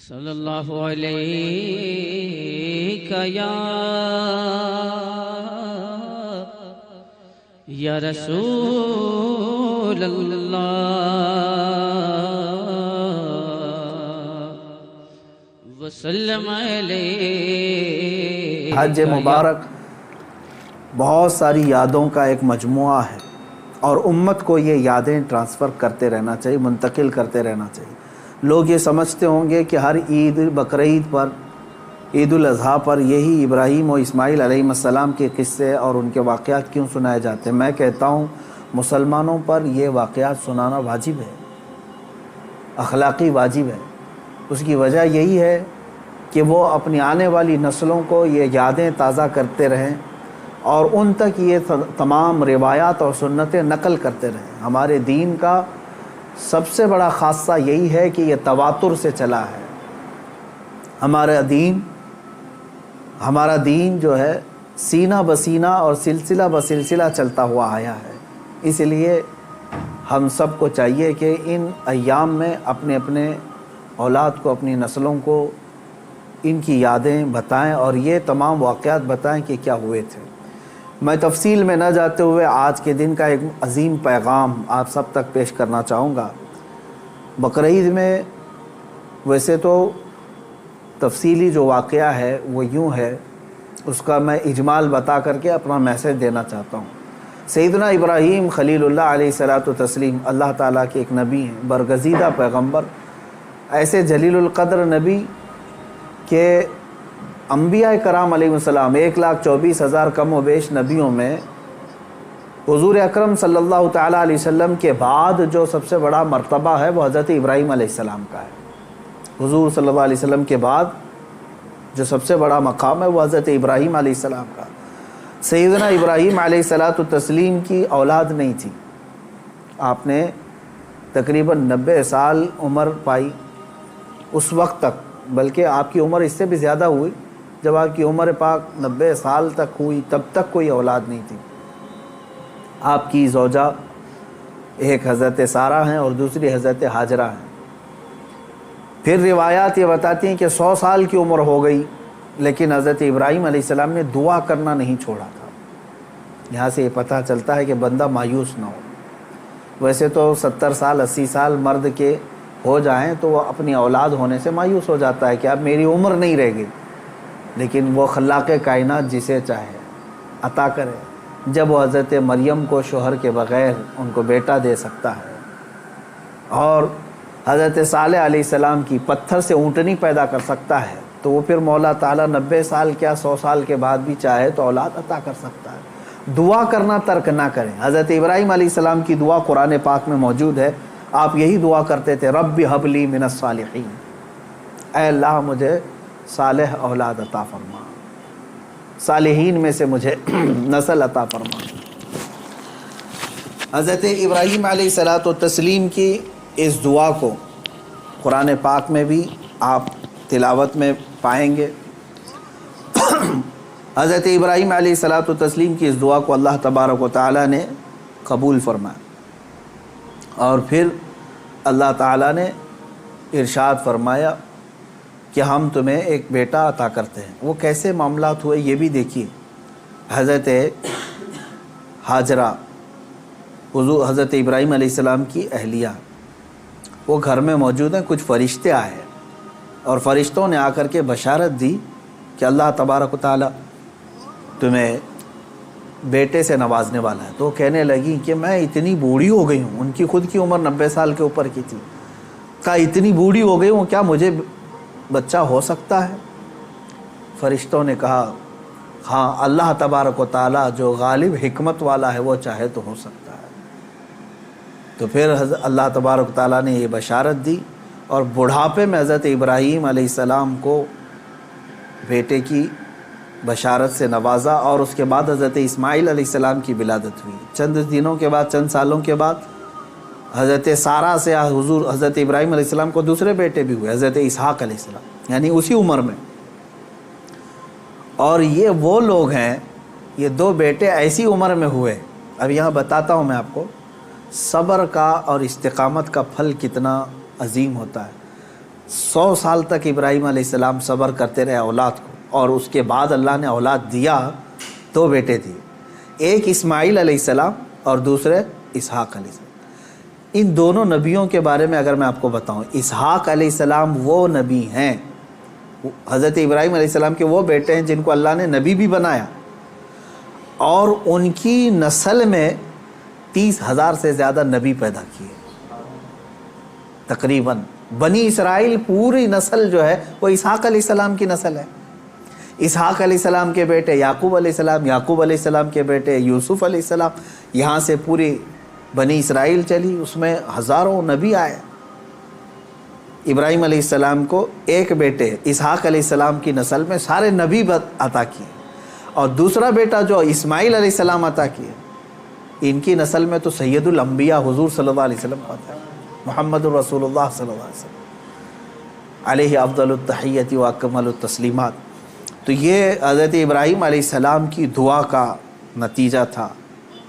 صلی اللہ علیہ یا رسول اللہ وسلم علیہ۔ حج مبارک بہت ساری یادوں کا ایک مجموعہ ہے اور امت کو یہ یادیں ٹرانسفر کرتے رہنا چاہیے، منتقل کرتے رہنا چاہیے۔ لوگ یہ سمجھتے ہوں گے کہ ہر عید، بقرعید پر، عید الاضحیٰ پر یہی ابراہیم و اسماعیل علیہ السلام کے قصے اور ان کے واقعات کیوں سنائے جاتے ہیں۔ میں کہتا ہوں مسلمانوں پر یہ واقعات سنانا واجب ہے، اخلاقی واجب ہے۔ اس کی وجہ یہی ہے کہ وہ اپنی آنے والی نسلوں کو یہ یادیں تازہ کرتے رہیں اور ان تک یہ تمام روایات اور سنتیں نقل کرتے رہیں۔ ہمارے دین کا سب سے بڑا خاصہ یہی ہے کہ یہ تواتر سے چلا ہے۔ ہمارا دین جو ہے سینہ بسینہ اور سلسلہ بسلسلہ چلتا ہوا آیا ہے۔ اس لیے ہم سب کو چاہیے کہ ان ایام میں اپنے اپنے اولاد کو، اپنی نسلوں کو ان کی یادیں بتائیں اور یہ تمام واقعات بتائیں کہ کیا ہوئے تھے۔ میں تفصیل میں نہ جاتے ہوئے آج کے دن کا ایک عظیم پیغام آپ سب تک پیش کرنا چاہوں گا۔ بقرعید میں ویسے تو تفصیلی جو واقعہ ہے وہ یوں ہے، اس کا میں اجمال بتا کر کے اپنا میسج دینا چاہتا ہوں۔ سیدنا ابراہیم خلیل اللہ علیہ الصلوۃ والتسلیم اللہ تعالیٰ کے ایک نبی ہیں، برگزیدہ پیغمبر، ایسے جلیل القدر نبی کہ انبیاء کرام علیہ السلام 1,24,000 کم و بیش نبیوں میں حضور اکرم صلی اللہ تعالیٰ علیہ وسلم کے بعد جو سب سے بڑا مرتبہ ہے وہ حضرت ابراہیم علیہ السلام کا ہے۔ حضور صلی اللہ علیہ وسلم کے بعد جو سب سے بڑا مقام ہے وہ حضرت ابراہیم علیہ السلام کا۔ سیدنا ابراہیم علیہ السلام کی اولاد نہیں تھی۔ آپ نے تقریباً 90 سال عمر پائی اس وقت تک، بلکہ آپ کی عمر اس سے بھی زیادہ ہوئی۔ جب آپ کی عمر پاک 90 سال تک ہوئی تب تک کوئی اولاد نہیں تھی۔ آپ کی زوجہ ایک حضرت سارہ ہیں اور دوسری حضرت ہاجرہ ہیں۔ پھر روایات یہ بتاتی ہیں کہ 100 سال کی عمر ہو گئی لیکن حضرت ابراہیم علیہ السلام نے دعا کرنا نہیں چھوڑا تھا۔ یہاں سے یہ پتہ چلتا ہے کہ بندہ مایوس نہ ہو۔ ویسے تو 70 سال 80 سال مرد کے ہو جائیں تو وہ اپنی اولاد ہونے سے مایوس ہو جاتا ہے کہ اب میری عمر نہیں رہ گئی، لیکن وہ خلاق کائنات جسے چاہے عطا کرے۔ جب وہ حضرت مریم کو شوہر کے بغیر ان کو بیٹا دے سکتا ہے اور حضرت صالح علیہ السلام کی پتھر سے اونٹنی پیدا کر سکتا ہے، تو وہ پھر مولا تعالیٰ 90 سال کیا 100 سال کے بعد بھی چاہے تو اولاد عطا کر سکتا ہے۔ دعا کرنا ترک نہ کریں۔ حضرت ابراہیم علیہ السلام کی دعا قرآن پاک میں موجود ہے۔ آپ یہی دعا کرتے تھے، رب ہب لی من الصالحین، اے اللہ مجھے صالح اولاد عطا فرما، صالحین میں سے مجھے نسل عطا فرما۔ حضرت ابراہیم علیہ السلام کی اس دعا کو قرآن پاک میں بھی آپ تلاوت میں پائیں گے۔ حضرت ابراہیم علیہ السلام کی اس دعا کو اللہ تبارک و تعالیٰ نے قبول فرمایا اور پھر اللہ تعالیٰ نے ارشاد فرمایا کہ ہم تمہیں ایک بیٹا عطا کرتے ہیں۔ وہ کیسے معاملات ہوئے یہ بھی دیکھیے۔ حضرت ہاجرہ حضرت ابراہیم علیہ السلام کی اہلیہ، وہ گھر میں موجود ہیں، کچھ فرشتے آئے اور فرشتوں نے آ کر کے بشارت دی کہ اللہ تبارک و تعالیٰ تمہیں بیٹے سے نوازنے والا ہے۔ تو وہ کہنے لگی کہ میں اتنی بوڑھی ہو گئی ہوں، ان کی خود کی عمر 90 سال کے اوپر کی تھی، کہا اتنی بوڑھی ہو گئی ہوں، کیا مجھے بچہ ہو سکتا ہے؟ فرشتوں نے کہا ہاں، اللہ تبارک و تعالیٰ جو غالب حکمت والا ہے وہ چاہے تو ہو سکتا ہے۔ تو پھر اللہ تبارک و تعالیٰ نے یہ بشارت دی اور بڑھاپے میں حضرت ابراہیم علیہ السلام کو بیٹے کی بشارت سے نوازا اور اس کے بعد حضرت اسماعیل علیہ السلام کی ولادت ہوئی۔ چند دنوں کے بعد، چند سالوں کے بعد حضرت سارہ سے حضرت ابراہیم علیہ السلام کو دوسرے بیٹے بھی ہوئے، حضرت اسحاق علیہ السلام، یعنی اسی عمر میں۔ اور یہ وہ لوگ ہیں، یہ 2 بیٹے ایسی عمر میں ہوئے۔ اب یہاں بتاتا ہوں میں آپ کو صبر کا اور استقامت کا پھل کتنا عظیم ہوتا ہے۔ 100 سال تک ابراہیم علیہ السلام صبر کرتے رہے اولاد کو، اور اس کے بعد اللہ نے اولاد دیا، 2 بیٹے دیے، ایک اسماعیل علیہ السلام اور دوسرے اسحاق علیہ السلام۔ ان دونوں نبیوں کے بارے میں اگر میں آپ کو بتاؤں، اسحاق علیہ السلام وہ نبی ہیں، حضرت ابراہیم علیہ السلام کے وہ بیٹے ہیں جن کو اللہ نے نبی بھی بنایا، اور ان کی نسل میں 30,000 سے زیادہ نبی پیدا کیے تقریباً۔ بنی اسرائیل پوری نسل جو ہے وہ اسحاق علیہ السلام کی نسل ہے۔ اسحاق علیہ السلام کے بیٹے یعقوب علیہ السلام، یعقوب علیہ السلام کے بیٹے یوسف علیہ السلام، یہاں سے پوری بنی اسرائیل چلی، اس میں ہزاروں نبی آئے۔ ابراہیم علیہ السلام کو ایک بیٹے اسحاق علیہ السلام کی نسل میں سارے نبی عطا کیے، اور دوسرا بیٹا جو اسماعیل علیہ السلام عطا کیے، ان کی نسل میں تو سید الانبیاء حضور صلی اللہ علیہ وسلم عطا ہے، محمد رسول اللہ صلی اللہ علیہ وسلم علیہ افضل التحیت و اکمل التسلیمات۔ تو یہ حضرت ابراہیم علیہ السلام کی دعا کا نتیجہ تھا،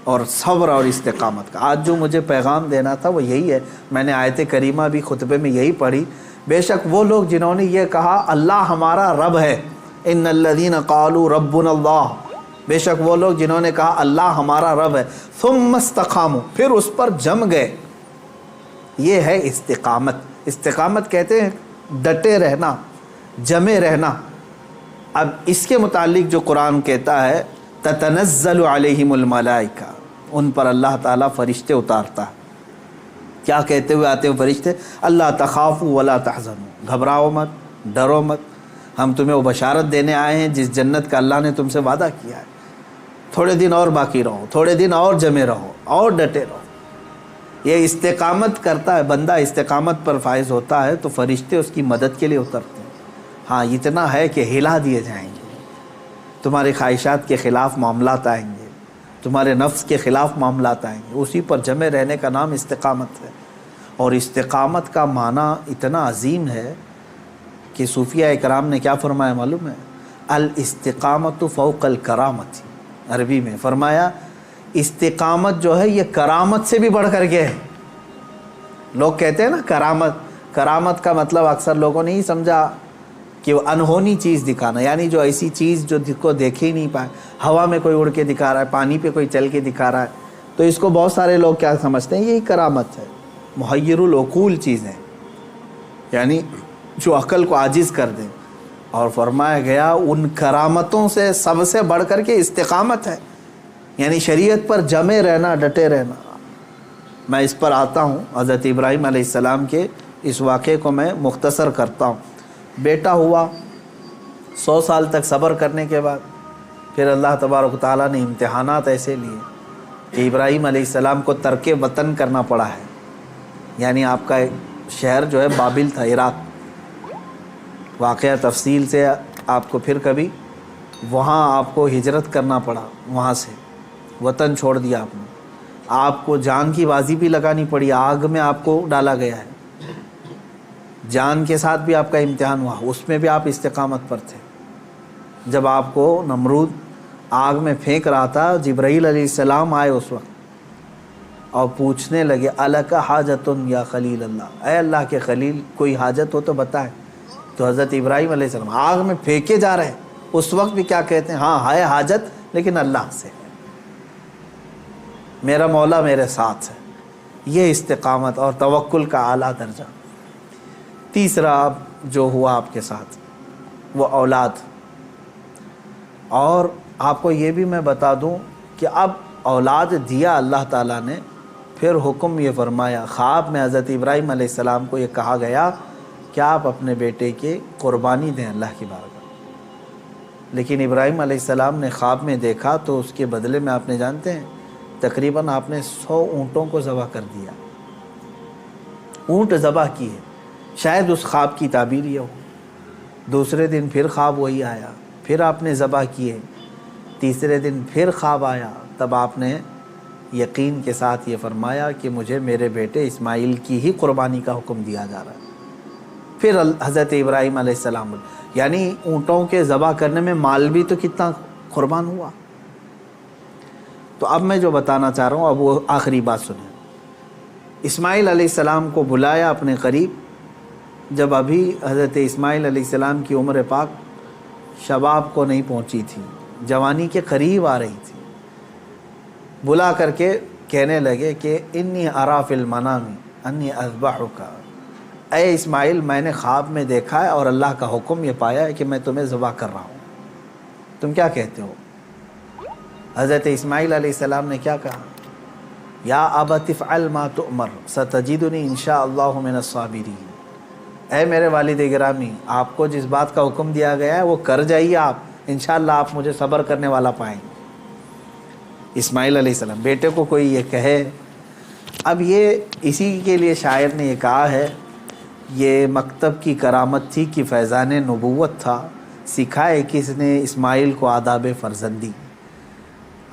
اور صبر اور استقامت کا۔ آج جو مجھے پیغام دینا تھا وہ یہی ہے، میں نے آیت کریمہ بھی خطبے میں یہی پڑھی۔ بے شک وہ لوگ جنہوں نے یہ کہا اللہ ہمارا رب ہے، ان الذین قالوا ربنا اللہ، بے شک وہ لوگ جنہوں نے کہا اللہ ہمارا رب ہے، ثم استقاموا، پھر اس پر جم گئے، یہ ہے استقامت۔ استقامت کہتے ہیں ڈٹے رہنا، جمے رہنا۔ اب اس کے متعلق جو قرآن کہتا ہے تتنزل علیہم الملائکہ، ان پر اللہ تعالیٰ فرشتے اتارتا ہے۔ کیا کہتے ہوئے آتے ہیں فرشتے؟ اللہ تخافوا ولا تحزنوا، گھبراؤ مت، ڈرو مت، ہم تمہیں وہ بشارت دینے آئے ہیں جس جنت کا اللہ نے تم سے وعدہ کیا ہے۔ تھوڑے دن اور باقی رہو، تھوڑے دن اور جمے رہو، اور ڈٹے رہو۔ یہ استقامت کرتا ہے بندہ، استقامت پر فائز ہوتا ہے تو فرشتے اس کی مدد کے لیے اترتے ہیں۔ ہاں اتنا ہے کہ ہلا دیے جائیں گے، تمہاری خواہشات کے خلاف معاملات آئیں گے، تمہارے نفس کے خلاف معاملات آئیں گے، اسی پر جمے رہنے کا نام استقامت ہے۔ اور استقامت کا معنی اتنا عظیم ہے کہ صوفیہ اکرام نے کیا فرمایا معلوم ہے؟ الاستقامت فوق الکرامت، عربی میں فرمایا استقامت جو ہے یہ کرامت سے بھی بڑھ کر کے ہے۔ لوگ کہتے ہیں نا کرامت، کرامت کا مطلب اکثر لوگوں نے ہی سمجھا کہ وہ انہونی چیز دکھانا، یعنی جو ایسی چیز جو کو دیکھ ہی نہیں پائے، ہوا میں کوئی اڑ کے دکھا رہا ہے، پانی پہ کوئی چل کے دکھا رہا ہے، تو اس کو بہت سارے لوگ کیا سمجھتے ہیں؟ یہی کرامت ہے، محیر العقول چیزیں، یعنی جو عقل کو عاجز کر دیں۔ اور فرمایا گیا ان کرامتوں سے سب سے بڑھ کر کے استقامت ہے، یعنی شریعت پر جمے رہنا، ڈٹے رہنا۔ میں اس پر آتا ہوں، حضرت ابراہیم علیہ السلام کے اس واقعے کو میں مختصر کرتا ہوں۔ بیٹا ہوا، 100 سال تک صبر کرنے کے بعد پھر اللہ تبارک و تعالیٰ نے امتحانات ایسے لیے کہ ابراہیم علیہ السلام کو ترک وطن کرنا پڑا ہے، یعنی آپ کا ایک شہر جو ہے بابل تھا، عراق۔ واقعہ تفصیل سے آپ کو پھر کبھی، وہاں آپ کو ہجرت کرنا پڑا، وہاں سے وطن چھوڑ دیا آپ نے، آپ کو جان کی بازی بھی لگانی پڑی، آگ میں آپ کو ڈالا گیا ہے، جان کے ساتھ بھی آپ کا امتحان ہوا، اس میں بھی آپ استقامت پر تھے۔ جب آپ کو نمرود آگ میں پھینک رہا تھا، جبرائیل علیہ السلام آئے اس وقت اور پوچھنے لگے الک حاجتن یا خلیل اللہ، اے اللہ کے خلیل کوئی حاجت ہو تو بتائیں۔ تو حضرت ابراہیم علیہ السلام آگ میں پھینکے جا رہے ہیں، اس وقت بھی کیا کہتے ہیں؟ ہاں ہے حاجت لیکن اللہ سے، میرا مولا میرے ساتھ ہے۔ یہ استقامت اور توکل کا اعلیٰ درجہ۔ تیسرا جو ہوا آپ کے ساتھ وہ اولاد، اور آپ کو یہ بھی میں بتا دوں کہ اب اولاد دیا اللہ تعالیٰ نے، پھر حکم یہ فرمایا، خواب میں حضرت ابراہیم علیہ السلام کو یہ کہا گیا کہ آپ اپنے بیٹے کی قربانی دیں اللہ کی بارگاہ۔ لیکن ابراہیم علیہ السلام نے خواب میں دیکھا تو اس کے بدلے میں آپ نے جانتے ہیں تقریباً آپ نے 100 اونٹوں کو ذبح کر دیا، اونٹ ذبح کیے۔ شاید اس خواب کی تعبیر یہ ہو۔ دوسرے دن پھر خواب وہی آیا، پھر آپ نے ذبح کیے۔ تیسرے دن پھر خواب آیا، تب آپ نے یقین کے ساتھ یہ فرمایا کہ مجھے میرے بیٹے اسماعیل کی ہی قربانی کا حکم دیا جا رہا ہے۔ پھر حضرت ابراہیم علیہ السلام، یعنی اونٹوں کے ذبح کرنے میں مال بھی تو کتنا قربان ہوا۔ تو اب میں جو بتانا چاہ رہا ہوں، اب وہ آخری بات سنیں۔ اسماعیل علیہ السلام کو بلایا اپنے قریب، جب ابھی حضرت اسماعیل علیہ السلام کی عمر پاک شباب کو نہیں پہنچی تھی، جوانی کے قریب آ رہی تھی، بلا کر کے کہنے لگے کہ انی ارا فی المنام انی اذبحک، اے اسماعیل میں نے خواب میں دیکھا ہے اور اللہ کا حکم یہ پایا ہے کہ میں تمہیں ذبح کر رہا ہوں، تم کیا کہتے ہو؟ حضرت اسماعیل علیہ السلام نے کیا کہا؟ یا ابت افعل ما تؤمر ستجدنی انشاءاللہ من الصابرین، اے میرے والد گرامی آپ کو جس بات کا حکم دیا گیا ہے وہ کر جائیے، آپ انشاءاللہ آپ مجھے صبر کرنے والا پائیں گے۔ اسماعیل علیہ السلام بیٹے کو کوئی یہ کہے، اب یہ اسی کے لیے شاعر نے یہ کہا ہے، یہ مکتب کی کرامت تھی کہ فیضان نبوت تھا، سکھائے کس نے اسماعیل کو آداب فرزندی۔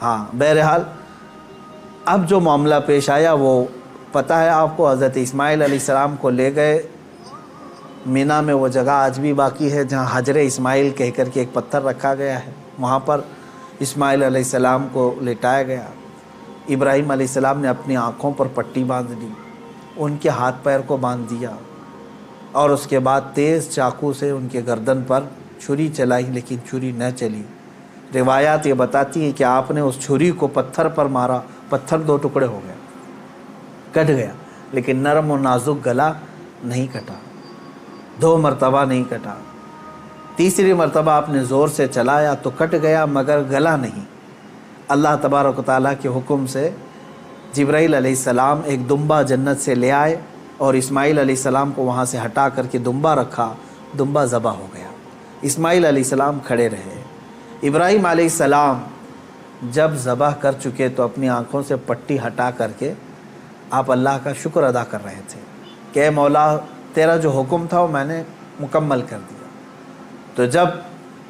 ہاں بہرحال اب جو معاملہ پیش آیا وہ پتہ ہے آپ کو، حضرت اسماعیل علیہ السلام کو لے گئے مینا میں، وہ جگہ آج بھی باقی ہے جہاں حجر اسماعیل کہہ کر کے ایک پتھر رکھا گیا ہے، وہاں پر اسماعیل علیہ السلام کو لٹایا گیا۔ ابراہیم علیہ السلام نے اپنی آنکھوں پر پٹی باندھ دی، ان کے ہاتھ پیر کو باندھ دیا، اور اس کے بعد تیز چاقو سے ان کے گردن پر چھری چلائی، لیکن چھری نہ چلی۔ روایات یہ بتاتی ہیں کہ آپ نے اس چھری کو پتھر پر مارا، پتھر دو ٹکڑے ہو گیا، کٹ گیا، لیکن نرم و نازک گلا نہیں کٹا، 2 مرتبہ نہیں کٹا، تیسری مرتبہ آپ نے زور سے چلایا تو کٹ گیا مگر گلا نہیں۔ اللہ تبارک و تعالیٰ کے حکم سے جبرائیل علیہ السلام ایک دمبا جنت سے لے آئے اور اسماعیل علیہ السلام کو وہاں سے ہٹا کر کے دمبا رکھا، دمبا ذبح ہو گیا، اسماعیل علیہ السلام کھڑے رہے۔ ابراہیم علیہ السلام جب ذبح کر چکے تو اپنی آنکھوں سے پٹی ہٹا کر کے آپ اللہ کا شکر ادا کر رہے تھے کہ اے مولا تیرا جو حکم تھا وہ میں نے مکمل کر دیا۔ تو جب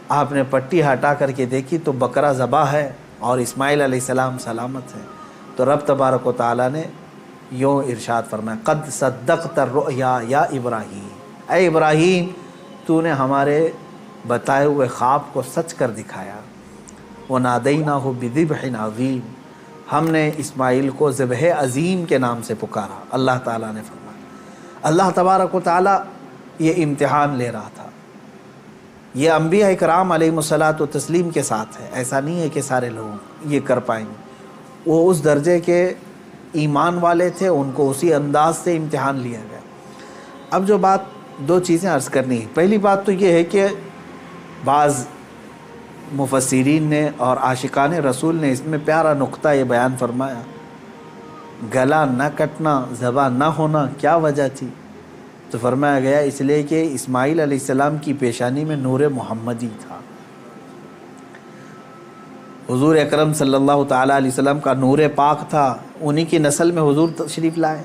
آپ نے پٹی ہٹا کر کے دیکھی تو بکرا ذبح ہے اور اسماعیل علیہ السلام سلامت ہے، تو رب تبارک و تعالیٰ نے یوں ارشاد فرمایا، قد صدقت الرؤیا یا ابراہیم، اے ابراہیم تو نے ہمارے بتائے ہوئے خواب کو سچ کر دکھایا۔ وَنَادَيْنَاهُ بِذِبْحٍ عَظِيمٍ، ہم نے اسماعیل کو ذبح عظیم کے نام سے پکارا۔ اللہ تعالیٰ نے فرمایا، اللہ تبارک و تعالیٰ یہ امتحان لے رہا تھا، یہ انبیاء اکرام علیہ الصلاۃ والتسلیم کے ساتھ ہے، ایسا نہیں ہے کہ سارے لوگ یہ کر پائیں گے، وہ اس درجے کے ایمان والے تھے، ان کو اسی انداز سے امتحان لیا گیا۔ اب جو بات 2 چیزیں عرض کرنی ہے، پہلی بات تو یہ ہے کہ بعض مفسرین نے اور عاشقان رسول نے اس میں پیارا نقطہ یہ بیان فرمایا، گلا نہ کٹنا، ذبح نہ ہونا کیا وجہ تھی؟ تو فرمایا گیا اس لیے کہ اسماعیل علیہ السلام کی پیشانی میں نور محمدی تھا، حضور اکرم صلی اللہ تعالیٰ علیہ وسلم کا نور پاک تھا، انہی کی نسل میں حضور تشریف لائے،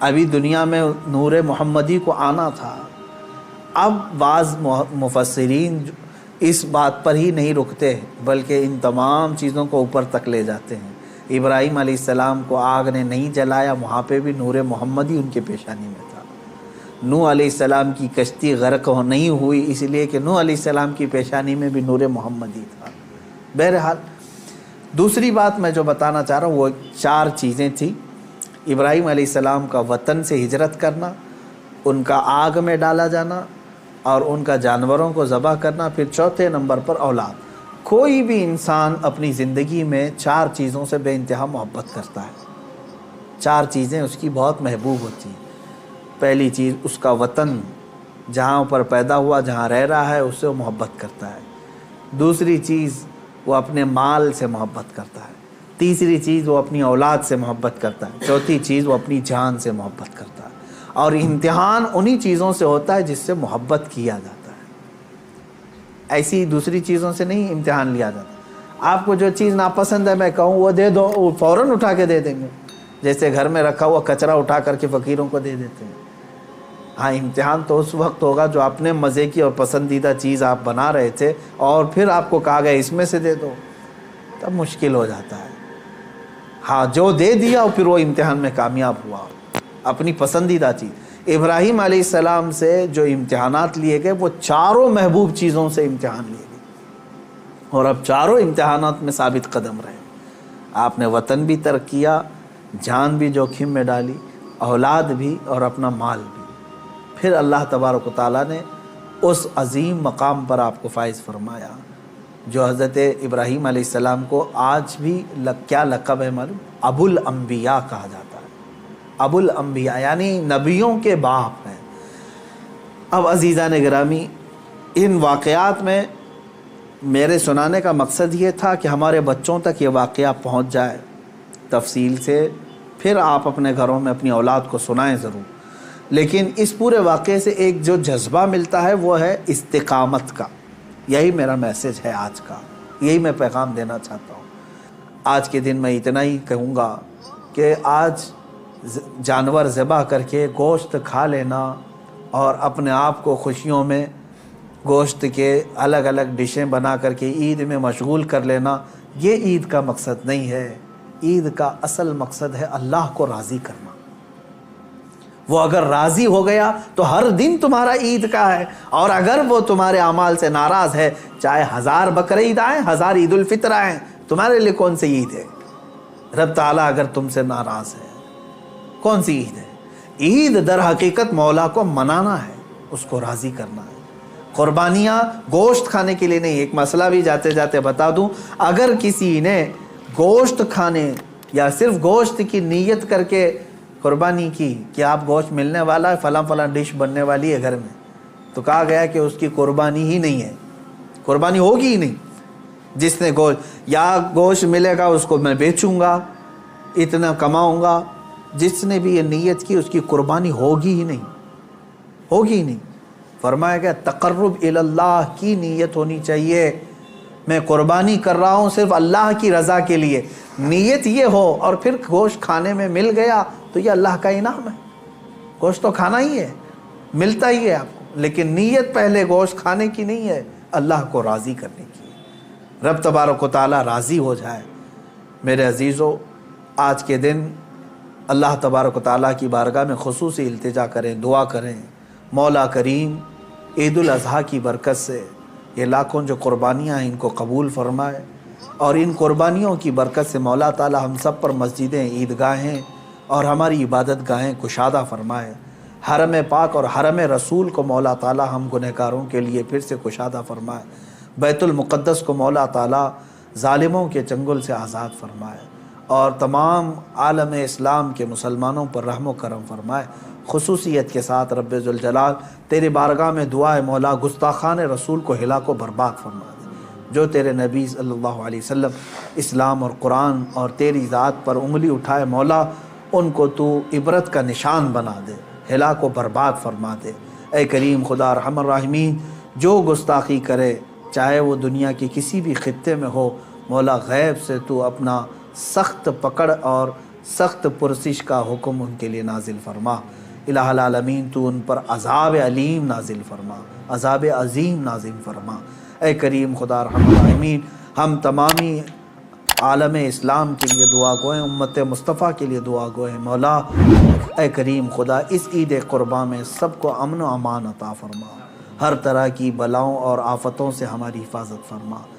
ابھی دنیا میں نور محمدی کو آنا تھا۔ اب بعض مفسرین اس بات پر ہی نہیں رکتے بلکہ ان تمام چیزوں کو اوپر تک لے جاتے ہیں۔ ابراہیم علیہ السلام کو آگ نے نہیں جلایا، وہاں پہ بھی نور محمدی ان کے پیشانی میں تھا۔ نوح علیہ السلام کی کشتی غرق نہیں ہوئی اس لیے کہ نوح علیہ السلام کی پیشانی میں بھی نور محمدی تھا۔ بہرحال دوسری بات میں جو بتانا چاہ رہا ہوں وہ 4 چیزیں تھیں، ابراہیم علیہ السلام کا وطن سے ہجرت کرنا، ان کا آگ میں ڈالا جانا، اور ان کا جانوروں کو ذبح کرنا، پھر چوتھے نمبر پر اولاد۔ کوئی بھی انسان اپنی زندگی میں 4 چیزوں سے بے انتہا محبت کرتا ہے، 4 چیزیں اس کی بہت محبوب ہوتی ہیں۔ پہلی چیز اس کا وطن، جہاں پر پیدا ہوا، جہاں رہ رہا ہے، اس سے وہ محبت کرتا ہے۔ دوسری چیز وہ اپنے مال سے محبت کرتا ہے۔ تیسری چیز وہ اپنی اولاد سے محبت کرتا ہے۔ چوتھی چیز وہ اپنی جان سے محبت کرتا ہے۔ اور امتحان انہی چیزوں سے ہوتا ہے جس سے محبت کیا جاتا ہے، ایسی دوسری چیزوں سے نہیں امتحان لیا جاتا۔ آپ کو جو چیز ناپسند ہے میں کہوں وہ دے دو، وہ فوراً اٹھا کے دے دیں گے، جیسے گھر میں رکھا ہوا کچرا اٹھا کر کے فقیروں کو دے دیتے ہیں۔ ہاں امتحان تو اس وقت ہوگا جو اپنے مزے کی اور پسندیدہ چیز آپ بنا رہے تھے اور پھر آپ کو کہا گیا اس میں سے دے دو، تب مشکل ہو جاتا ہے۔ ہاں جو دے دیا اور پھر وہ امتحان میں کامیاب ہوا، اپنی پسندیدہ چیز۔ ابراہیم علیہ السلام سے جو امتحانات لیے گئے وہ 4 محبوب چیزوں سے امتحان لیے گئے، اور اب 4 امتحانات میں ثابت قدم رہے۔ آپ نے وطن بھی ترک کیا، جان بھی جوخم میں ڈالی، اولاد بھی اور اپنا مال بھی۔ پھر اللہ تبارک و تعالیٰ نے اس عظیم مقام پر آپ کو فائز فرمایا جو حضرت ابراہیم علیہ السلام کو آج بھی کیا لقب ہے معلوم؟ ابو الانبیاء کہا جاتا ہے۔ ابو الانبیاء یعنی نبیوں کے باپ ہیں۔ اب عزیزان گرامی، ان واقعات میں میرے سنانے کا مقصد یہ تھا کہ ہمارے بچوں تک یہ واقعہ پہنچ جائے تفصیل سے، پھر آپ اپنے گھروں میں اپنی اولاد کو سنائیں ضرور۔ لیکن اس پورے واقعے سے ایک جو جذبہ ملتا ہے وہ ہے استقامت کا۔ یہی میرا میسج ہے آج کا، یہی میں پیغام دینا چاہتا ہوں۔ آج کے دن میں اتنا ہی کہوں گا کہ آج جانور ذبح کر کے گوشت کھا لینا اور اپنے آپ کو خوشیوں میں گوشت کے الگ الگ ڈشیں بنا کر کے عید میں مشغول کر لینا، یہ عید کا مقصد نہیں ہے۔ عید کا اصل مقصد ہے اللہ کو راضی کرنا۔ وہ اگر راضی ہو گیا تو ہر دن تمہارا عید کا ہے، اور اگر وہ تمہارے اعمال سے ناراض ہے، چاہے 1000 بقرعید آئیں، 1000 عید الفطر آئیں، تمہارے لیے کون سی عید ہے؟ رب تعالیٰ اگر تم سے ناراض ہے، کون سی عید ہے؟ عید در حقیقت مولا کو منانا ہے، اس کو راضی کرنا ہے۔ قربانیاں گوشت کھانے کے لیے نہیں۔ ایک مسئلہ بھی جاتے جاتے بتا دوں، اگر کسی نے گوشت کھانے یا صرف گوشت کی نیت کر کے قربانی کی کہ آپ گوشت ملنے والا ہے، فلاں فلاں ڈش بننے والی ہے گھر میں، تو کہا گیا کہ اس کی قربانی ہی نہیں ہے، قربانی ہوگی ہی نہیں۔ جس نے گوشت ملے گا اس کو میں بیچوں گا، اتنا کماؤں گا، جس نے بھی یہ نیت کی اس کی قربانی ہوگی ہی نہیں، ہوگی ہی نہیں۔ فرمایا گیا تقرب الی اللہ کی نیت ہونی چاہیے، میں قربانی کر رہا ہوں صرف اللہ کی رضا کے لیے، نیت یہ ہو، اور پھر گوشت کھانے میں مل گیا تو یہ اللہ کا انعام ہے۔ گوشت تو کھانا ہی ہے، ملتا ہی ہے آپ کو، لیکن نیت پہلے گوشت کھانے کی نہیں ہے، اللہ کو راضی کرنے کی ہے۔ رب تبارک و تعالیٰ راضی ہو جائے۔ میرے عزیزو، آج کے دن اللہ تبارک و تعالیٰ کی بارگاہ میں خصوصی التجا کریں، دعا کریں، مولا کریم عید الاضحیٰ کی برکت سے یہ لاکھوں جو قربانیاں ہیں ان کو قبول فرمائے، اور ان قربانیوں کی برکت سے مولا تعالیٰ ہم سب پر مسجدیں، عیدگاہیں اور ہماری عبادت گاہیں کشادہ فرمائے۔ حرم پاک اور حرم رسول کو مولا تعالیٰ ہم گنہگاروں کے لیے پھر سے کشادہ فرمائے۔ بیت المقدس کو مولا تعالیٰ ظالموں کے چنگل سے آزاد فرمائے، اور تمام عالم اسلام کے مسلمانوں پر رحم و کرم فرمائے۔ خصوصیت کے ساتھ رب ذوالجلال تیری بارگاہ میں دعا ہے مولا گستاخان رسول کو ہلاک و برباد فرما دے۔ جو تیرے نبی صلی اللہ علیہ وسلم اسلام اور قرآن اور تیری ذات پر انگلی اٹھائے مولا، ان کو تو عبرت کا نشان بنا دے، ہلاک و برباد فرما دے۔ اے کریم خدا ارحم الراحمین، جو گستاخی کرے چاہے وہ دنیا کے کسی بھی خطے میں ہو، مولا غیب سے تو اپنا سخت پکڑ اور سخت پرسش کا حکم ان کے لیے نازل فرما۔ الہ العالمین تو ان پر عذاب علیم نازل فرما، عذاب عظیم نازل فرما۔ اے کریم خدا ارحم الراحمین، ہم تمامی عالم اسلام کے لیے دعا گوئیں، امت مصطفیٰ کے لیے دعا گوئیں۔ مولا اے کریم خدا اس عید قربان میں سب کو امن و امان عطا فرما، ہر طرح کی بلاؤں اور آفتوں سے ہماری حفاظت فرما۔